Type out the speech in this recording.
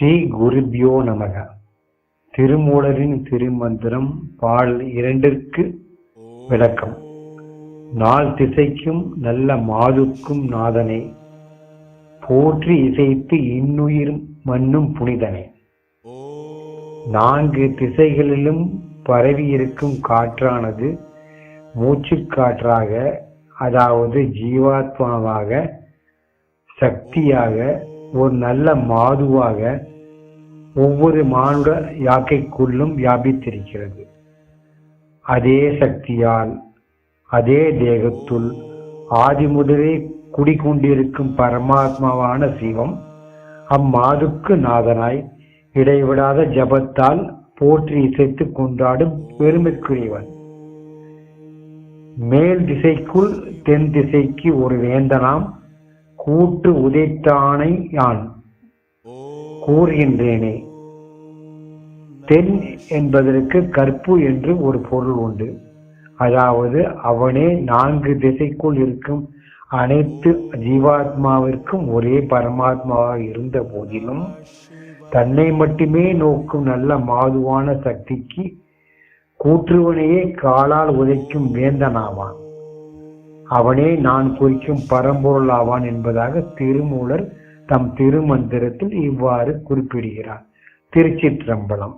ஸ்ரீ குருபியோ நமக. திருமூலரின் திருமந்திரம் பால் 2 விளக்கம். நாள் திசைக்கும் நல்ல மாதுக்கும் நாதனை போற்றி இசைத்து இன்னுயிர் மன்னும் புனிதனை. 4 திசைகளிலும் பரவி இருக்கும் காற்றானது மூச்சு காற்றாக, அதாவது ஜீவாத்மாவாக, சக்தியாக, ஒரு நல்ல மாதுவாக ஒவ்வொரு மானுட யாக்கைக்குள்ளும் வியாபித்திருக்கிறது. அதே சக்தியால் அதே தேகத்துள் ஆதி முதலே குடிகொண்டிருக்கும் பரமாத்மாவான சிவம் அம்மாதுக்கு நாதனாய் இடைவிடாத ஜபத்தால் போற்றி இசைத்து கொண்டாடும் பெருமைக்குரியவன். மேல் திசைக்குள் தென் திசைக்கு ஒரு வேந்தனாம் கூட்டு உதைத்தானை யான் கூறுகின்றேனே. தென் என்பதற்கு கற்பு என்று ஒரு பொருள் உண்டு. அதாவது அவனே 4 திசைக்குள் இருக்கும் அனைத்து ஜீவாத்மாவிற்கும் ஒரே பரமாத்மாவாக இருந்த போதிலும் தன்னை மட்டுமே நோக்கும் நல்ல மாதுவான சக்திக்கு கூற்றுவனையே காலால் உதைக்கும் வேந்தனாவான். அவனே நான் குறிக்கும் பரம்பொருள் ஆவான் என்பதாக திருமூலர் தம் திருமந்திரத்தில் இவ்வாறு குறிப்பிடுகிறார். திருச்சிற்றம்பலம்.